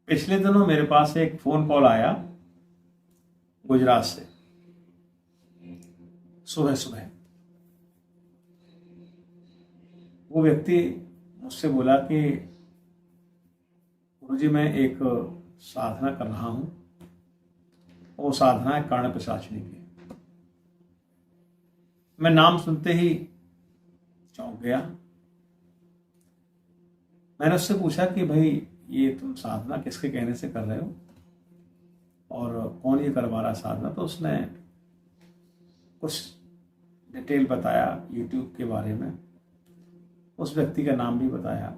पिछले दिनों मेरे पास एक फोन कॉल आया गुजरात से। सुबह सुबह वो व्यक्ति मुझसे बोला कि गुरुजी मैं एक साधना कर रहा हूं। वो साधना है कर्ण पिशाचिनी की। मैं नाम सुनते ही चौंक गया। मैंने उससे पूछा कि भाई ये तुम साधना किसके कहने से कर रहे हो और कौन ये करवा रहा साधना। तो उसने कुछ डिटेल बताया यूट्यूब के बारे में, उस व्यक्ति का नाम भी बताया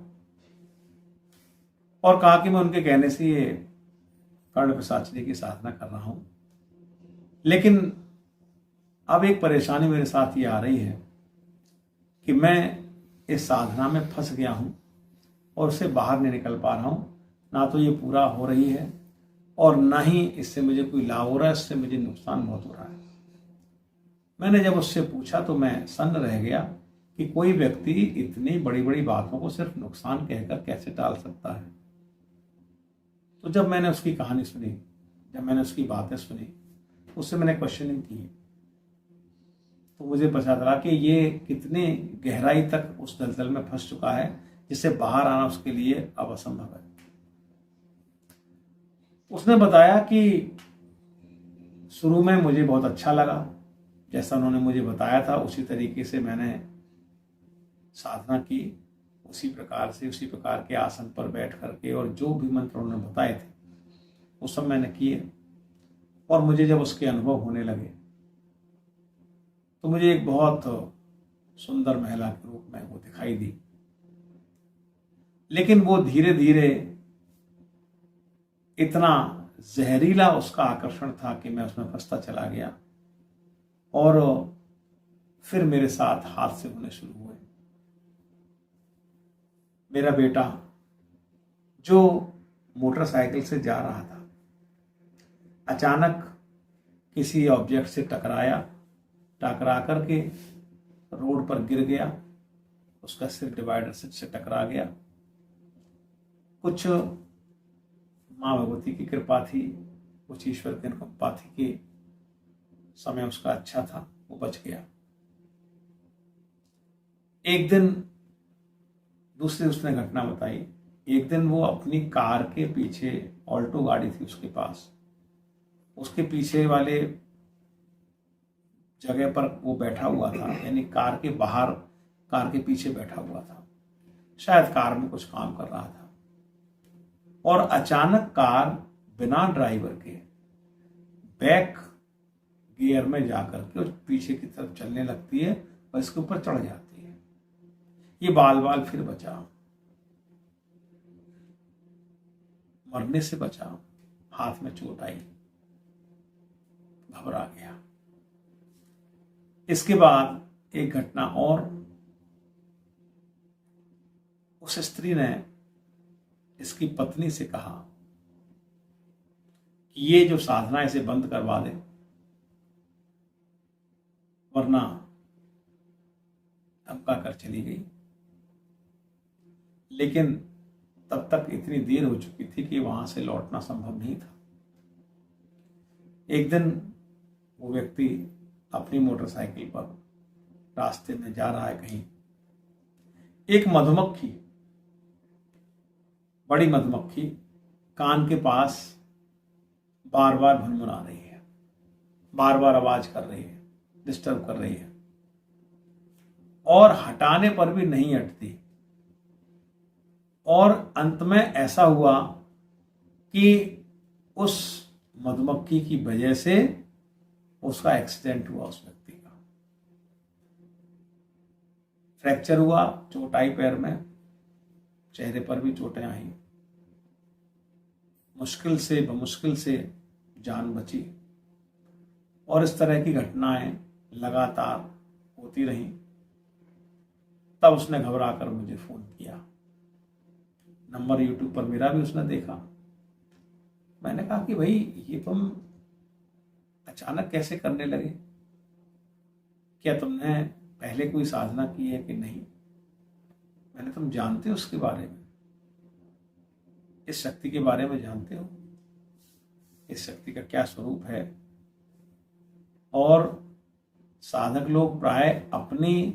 और कहा कि मैं उनके कहने से ये कर्ण पिशाचिनी की साधना कर रहा हूं। लेकिन अब एक परेशानी मेरे साथ ये आ रही है कि मैं इस साधना में फंस गया हूं और उससे बाहर नहीं निकल पा रहा हूं। ना तो ये पूरा हो रही है और ना ही इससे मुझे कोई लाभ हो रहा है, इससे मुझे नुकसान बहुत हो रहा है। मैंने जब उससे पूछा तो मैं सन्न रह गया कि कोई व्यक्ति इतनी बड़ी बड़ी बातों को सिर्फ नुकसान कहकर कैसे टाल सकता है। तो जब मैंने उसकी कहानी सुनी, जब मैंने उसकी बातें सुनी, उससे मैंने क्वेश्चनिंग की तो मुझे पता चला कि ये कितनी गहराई तक उस दलदल में फंस चुका है जिससे बाहर आना उसके लिए अब असंभव है। उसने बताया कि शुरू में मुझे बहुत अच्छा लगा, जैसा उन्होंने मुझे बताया था उसी तरीके से मैंने साधना की, उसी प्रकार के आसन पर बैठ करके और जो भी मंत्र उन्होंने बताए थे वो सब मैंने किए। और मुझे जब उसके अनुभव होने लगे तो मुझे एक बहुत सुंदर महिला के रूप में वो दिखाई दी। लेकिन वो धीरे धीरे इतना जहरीला उसका आकर्षण था कि मैं उसमें फंसता चला गया और फिर मेरे साथ हादसे होने शुरू हुए। मेरा बेटा जो मोटरसाइकिल से जा रहा था अचानक किसी ऑब्जेक्ट से टकरा करके रोड पर गिर गया। उसका सिर डिवाइडर से टकरा गया। कुछ माँ भगवती की कृपा थी, कुछ ईश्वर की कृपा थी कि समय उसका अच्छा था, वो बच गया। एक दिन दूसरी उसने घटना बताई। एक दिन वो अपनी कार के पीछे, ऑल्टो गाड़ी थी उसके पास, उसके पीछे वाले जगह पर वो बैठा हुआ था, यानी कार के बाहर कार के पीछे बैठा हुआ था। शायद कार में कुछ काम कर रहा था और अचानक कार बिना ड्राइवर के बैक गियर में जाकर के उस पीछे की तरफ चलने लगती है और इसके ऊपर चढ़ जाती है। ये बाल फिर बचा, मरने से बचा। हाथ में चोट आई, घबरा गया। इसके बाद एक घटना और, उस स्त्री ने इसकी पत्नी से कहा कि ये जो साधना इसे बंद करवा दे वरना धमका कर चली गई। लेकिन तब तक इतनी देर हो चुकी थी कि वहां से लौटना संभव नहीं था। एक दिन वो व्यक्ति अपनी मोटरसाइकिल पर रास्ते में जा रहा है कहीं, एक मधुमक्खी, बड़ी मधुमक्खी कान के पास बार बार भुनभुना रही है, बार बार आवाज कर रही है, डिस्टर्ब कर रही है और हटाने पर भी नहीं हटती। और अंत में ऐसा हुआ कि उस मधुमक्खी की वजह से उसका एक्सीडेंट हुआ। उस व्यक्ति का फ्रैक्चर हुआ, चोट आई पैर में, चेहरे पर भी चोटें आई। मुश्किल से जान बची। और इस तरह की घटनाएं लगातार होती रही। तब उसने घबरा कर मुझे फोन किया। नंबर यूट्यूब पर मेरा भी उसने देखा। मैंने कहा कि भाई ये तुम अचानक कैसे करने लगे? क्या तुमने पहले कोई साधना की है कि नहीं? मैंने तुम जानते हो उसके बारे में? इस शक्ति के बारे में जानते हो? इस शक्ति का क्या स्वरूप है? और साधक लोग प्राय अपनी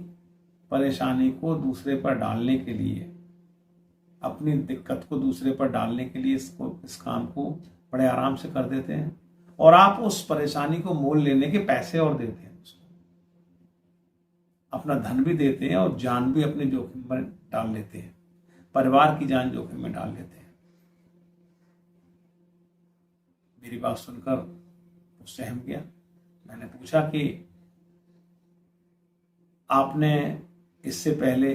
परेशानी को दूसरे पर डालने के लिए, अपनी दिक्कत को दूसरे पर डालने के लिए इस काम को बड़े आराम से कर देते हैं, और आप उस परेशानी को मोल लेने के पैसे और देते हैं, उसको अपना धन भी देते हैं और जान भी अपने जोखिम में डाल लेते हैं, परिवार की जान जोखिम में डाल लेते हैं। मेरी बात सुनकर वो सहम गया। मैंने पूछा कि आपने इससे पहले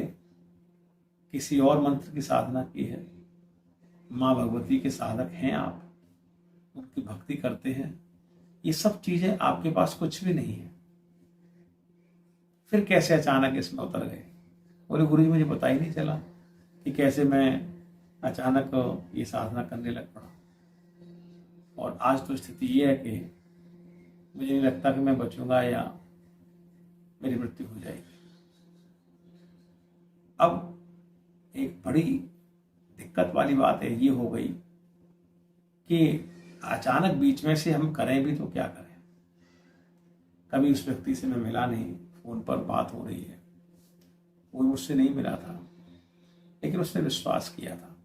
किसी और मंत्र की साधना की है? माँ भगवती के साधक हैं आप, उनकी भक्ति करते हैं, ये सब चीजें आपके पास कुछ भी नहीं है, फिर कैसे अचानक इसमें उतर गए? बोले गुरु जी मुझे पता ही नहीं चला कि कैसे मैं अचानक ये साधना करने लग पड़ा, और आज तो स्थिति ये है कि मुझे नहीं लगता कि मैं बचूंगा या मेरी मृत्यु हो जाएगी। अब एक बड़ी दिक्कत वाली बात है ये हो गई कि अचानक बीच में से हम करें भी तो क्या करें। कभी उस व्यक्ति से मैं मिला नहीं, फोन पर बात हो रही है, वो मुझसे नहीं मिला था, लेकिन उसने विश्वास किया था।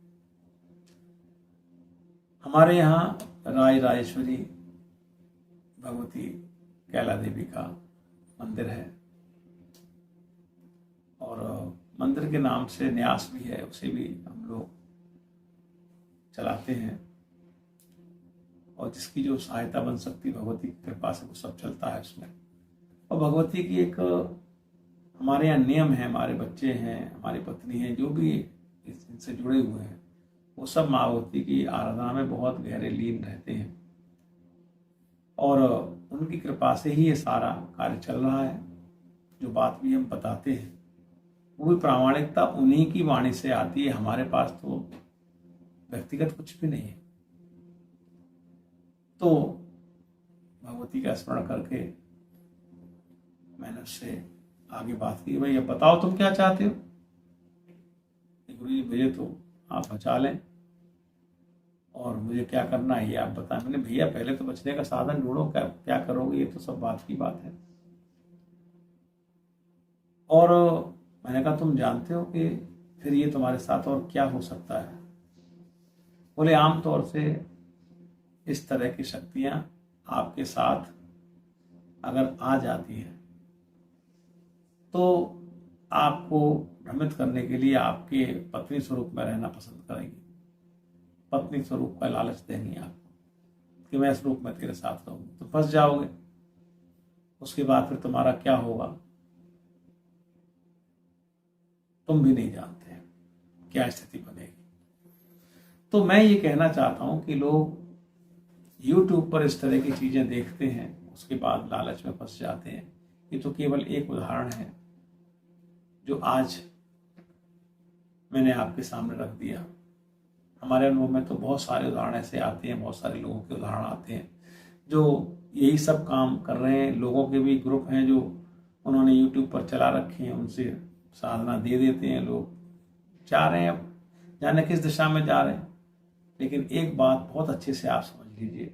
हमारे यहाँ राय राजेश्वरी भगवती कैला देवी का मंदिर है, और मंदिर के नाम से न्यास भी है, उसे भी हम लोग चलाते हैं, और जिसकी जो सहायता बन सकती भगवती की कृपा से वो सब चलता है उसमें। और भगवती की एक हमारे यहाँ नियम है, हमारे बच्चे हैं, हमारी पत्नी है, जो भी इनसे जुड़े हुए हैं, वो सब माँ भगवती की आराधना में बहुत गहरे लीन रहते हैं, और उनकी कृपा से ही ये सारा कार्य चल रहा है। जो बात भी हम बताते हैं वो भी प्रामाणिकता उन्हीं की वाणी से आती है, हमारे पास तो व्यक्तिगत कुछ भी नहीं है। तो भगवती का स्मरण करके मैंने उससे आगे बात की, भाई अब बताओ तुम क्या चाहते हो? गुरु जी मुझे तो आप बचा लें, और मुझे क्या करना है ये आप बताएं। मैंने भैया पहले तो बचने का साधन ढूंढो, क्या करोगे, ये तो सब बात की बात है। और मैंने कहा तुम जानते हो कि फिर ये तुम्हारे साथ और क्या हो सकता है? बोले आमतौर से इस तरह की शक्तियां आपके साथ अगर आ जाती हैं तो आपको भ्रमित करने के लिए आपके पत्नी स्वरूप में रहना पसंद करेंगी, पत्नी स्वरूप का लालच देंगी आपको कि मैं इस रूप में तेरे साथ रहूंगी, तो फंस जाओगे। उसके बाद फिर तुम्हारा क्या होगा तुम भी नहीं जानते, क्या स्थिति बनेगी। तो मैं ये कहना चाहता हूं कि लोग YouTube पर इस तरह की चीजें देखते हैं, उसके बाद लालच में फंस जाते हैं। ये तो केवल एक उदाहरण है जो आज मैंने आपके सामने रख दिया। हमारे अनुभव में तो बहुत सारे उदाहरण ऐसे आते हैं, बहुत सारे लोगों के उदाहरण आते हैं जो यही सब काम कर रहे हैं। लोगों के भी ग्रुप हैं जो उन्होंने YouTube पर चला रखे हैं, उनसे साधना दे देते हैं। लोग जा रहे हैं, अब जाने किस दिशा में जा रहे हैं। लेकिन एक बात बहुत अच्छे से आप समझ लीजिए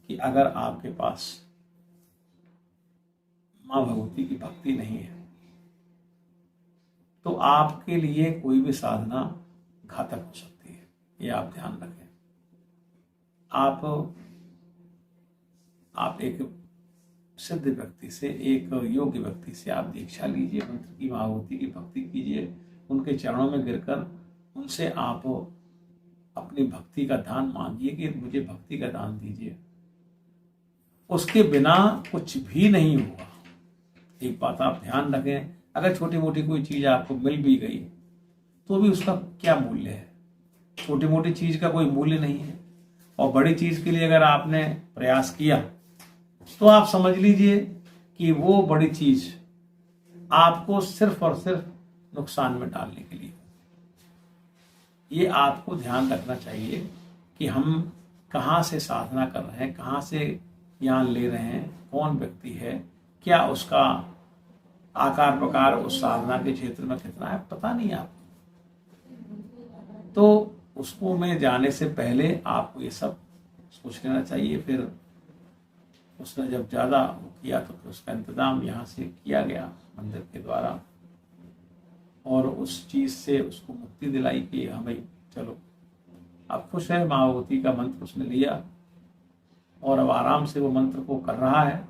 कि अगर आपके पास माँ भगवती की भक्ति नहीं है तो आपके लिए कोई भी साधना घातक हो सकती है, ये आप ध्यान रखें। आप एक सिद्ध व्यक्ति से, एक योग्य व्यक्ति से आप दीक्षा लीजिए, मंत्र की माँ भगवती की भक्ति कीजिए, उनके चरणों में गिरकर उनसे आप अपनी भक्ति का दान मांगिए कि मुझे भक्ति का दान दीजिए। उसके बिना कुछ भी नहीं होगा। एक बात आप ध्यान रखें, अगर छोटी मोटी कोई चीज आपको मिल भी गई तो भी उसका क्या मूल्य है? छोटी मोटी चीज का कोई मूल्य नहीं है। और बड़ी चीज के लिए अगर आपने प्रयास किया तो आप समझ लीजिए कि वो बड़ी चीज आपको सिर्फ और सिर्फ नुकसान में डालने के लिए। ये आपको ध्यान रखना चाहिए कि हम कहाँ से साधना कर रहे हैं, कहाँ से ज्ञान ले रहे हैं, कौन व्यक्ति है, क्या उसका आकार प्रकार उस साधना के क्षेत्र में कितना है, पता नहीं आपको। तो उसको में जाने से पहले आपको ये सब सोच लेना चाहिए। फिर उसने जब ज़्यादा किया तो फिर उसका इंतज़ाम यहाँ से किया गया मंदिर के द्वारा, और उस चीज़ से उसको मुक्ति दिलाई कि हाँ भाई चलो अब खुश है। माँ भगवती का मंत्र उसने लिया और अब आराम से वो मंत्र को कर रहा है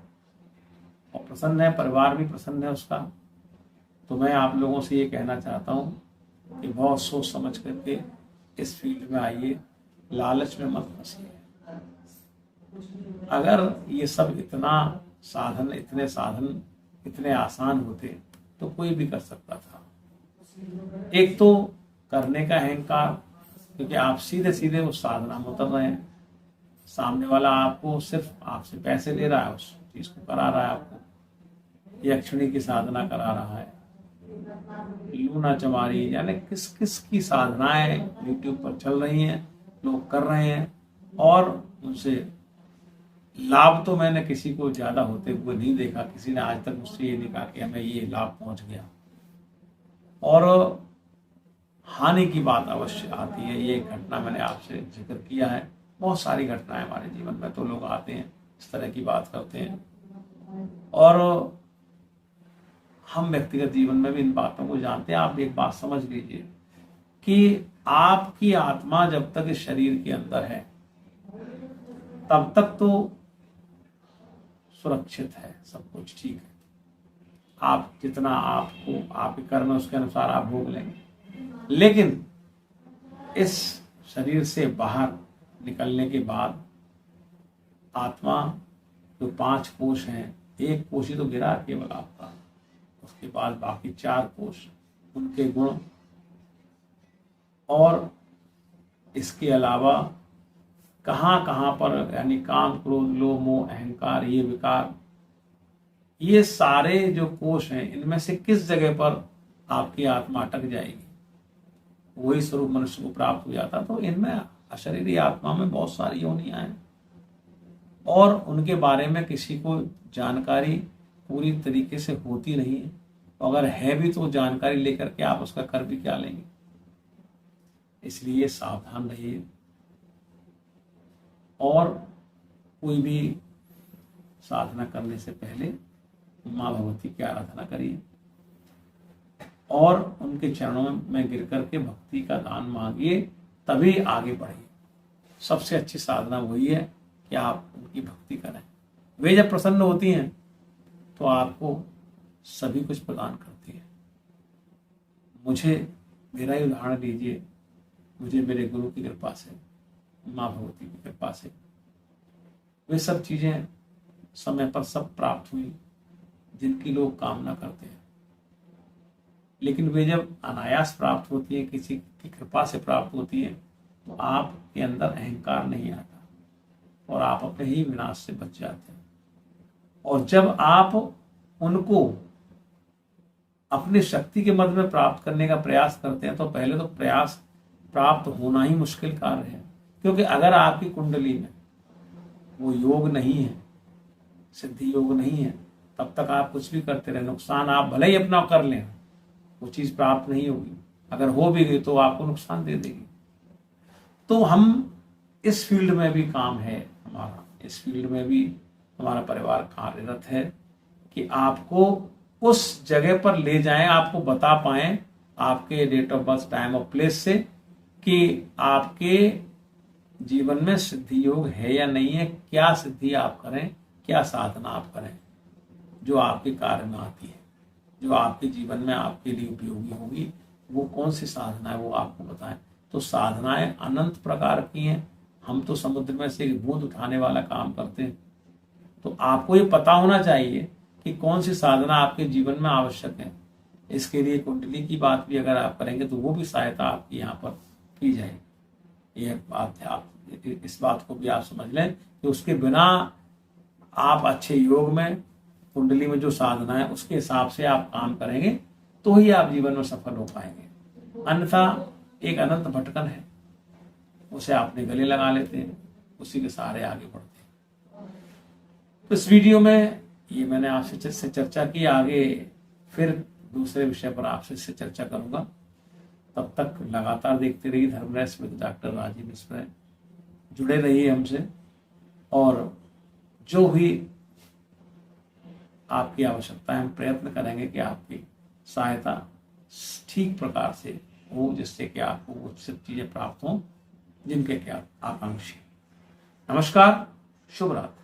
और प्रसन्न है, परिवार भी प्रसन्न है उसका। तो मैं आप लोगों से ये कहना चाहता हूँ कि बहुत सोच समझ करके इस फील्ड में आइए, लालच में मत फंसिए। अगर ये सब इतने साधन इतने आसान होते तो कोई भी कर सकता था। एक तो करने का अहंकार, क्योंकि आप सीधे सीधे उस साधना में उतर रहे हैं, सामने वाला आपको सिर्फ आपसे पैसे ले रहा है, उस चीज को करा रहा है, आपको यक्षिणी की साधना करा रहा है, लूना चमारी, यानी किस किस की साधनाएं यूट्यूब पर चल रही हैं, लोग कर रहे हैं, और उनसे लाभ तो मैंने किसी को ज्यादा होते हुए नहीं देखा। किसी ने आज तक मुझसे ये नहीं कहा कि हमें ये लाभ पहुंच गया। और हानि की बात अवश्य आती है। ये घटना मैंने आपसे जिक्र किया है, बहुत सारी घटनाएं हमारे जीवन में, तो लोग आते हैं इस तरह की बात करते हैं, और हम व्यक्तिगत जीवन में भी इन बातों को जानते हैं। आप एक बात समझ लीजिए कि आपकी आत्मा जब तक इस शरीर के अंदर है तब तक तो सुरक्षित है, सब कुछ ठीक है। आप जितना आपको आपके कर्म है उसके अनुसार आप भोग लेंगे, लेकिन इस शरीर से बाहर निकलने के बाद आत्मा जो 5 कोश हैं, एक कोश ही तो गिरा केवल आपका, उसके बाद बाकी 4 कोश, उनके गुण, और इसके अलावा कहाँ कहाँ पर, यानी काम क्रोध लोभ मोह अहंकार, ये विकार, ये सारे जो कोश हैं, इनमें से किस जगह पर आपकी आत्मा अटक जाएगी, वही स्वरूप मनुष्य को प्राप्त हो जाता। तो इनमें अशरीरी आत्मा में बहुत सारी योनियां हैं, और उनके बारे में किसी को जानकारी पूरी तरीके से होती नहीं है। अगर है भी तो जानकारी लेकर के आप उसका कर भी क्या लेंगे। इसलिए सावधान रहिए, और कोई भी साधना करने से पहले माँ भगवती की आराधना करिए, और उनके चरणों में गिर करके भक्ति का दान मांगिए, तभी आगे बढ़िए। सबसे अच्छी साधना वही है कि आप उनकी भक्ति करें। वे जब प्रसन्न होती हैं तो आपको सभी कुछ प्रदान करती है। मुझे मेरा ही उदाहरण लीजिए, मुझे मेरे गुरु की कृपा से, माँ भगवती की कृपा से वे सब चीजें समय पर सब प्राप्त हुई जिनकी लोग कामना करते हैं। लेकिन वे जब अनायास प्राप्त होती है, किसी की कृपा से प्राप्त होती है, तो आपके अंदर अहंकार नहीं आता और आप अपने ही विनाश से बच जाते हैं। और जब आप उनको अपनी शक्ति के मद में प्राप्त करने का प्रयास करते हैं, तो पहले तो प्रयास प्राप्त होना ही मुश्किल कार्य है, क्योंकि अगर आपकी कुंडली में वो योग नहीं है, सिद्धि योग नहीं है, तब तक आप कुछ भी करते रहे, नुकसान आप भले ही अपना कर लें, वो चीज प्राप्त नहीं होगी। अगर हो भी गई तो आपको नुकसान दे देगी। तो हम इस फील्ड में भी काम है हमारा, इस फील्ड में भी हमारा परिवार कार्यरत है कि आपको उस जगह पर ले जाएं, आपको बता पाएं आपके date of birth, time of place से कि आपके जीवन में सिद्धि योग है या नहीं है, क्या सिद्धि आप करें, क्या साधना आप करें जो आपके कार्य में आती है, जो आपके जीवन में आपके लिए उपयोगी होगी। वो कौन सी साधना है वो आपको बताएं। तो साधनाएं अनंत प्रकार की हैं। हम तो समुद्र में से एक बूंद उठाने वाला काम करते हैं। तो आपको ये पता होना चाहिए कि कौन सी साधना आपके जीवन में आवश्यक है। इसके लिए कुंडली की बात भी अगर आप करेंगे तो वो भी सहायता आपकी यहाँ पर की जाएगी। यह बात है, आप इस बात को भी आप समझ लें कि उसके बिना आप अच्छे योग में, कुंडली में जो साधना है उसके हिसाब से आप काम करेंगे तो ही आप जीवन में सफल हो पाएंगे। अन्यथा एक अनंत भटकन है, उसे आपने गले लगा लेते हैं, उसी के सहारे आगे बढ़ते हैं। तो इस वीडियो में ये मैंने आपसे चर्चा की, आगे फिर दूसरे विषय पर आपसे चर्चा करूंगा। तब तक लगातार देखते रहिए धर्मरस विद डॉक्टर राजीव मिश्रा, जुड़े रहिए हमसे, और जो भी आपकी आवश्यकता है हम प्रयत्न करेंगे कि आपकी सहायता ठीक प्रकार से हो, जिससे कि आपको वो सब चीजें प्राप्त हों जिनके क्या आकांक्षी। नमस्कार, शुभ रात्रि।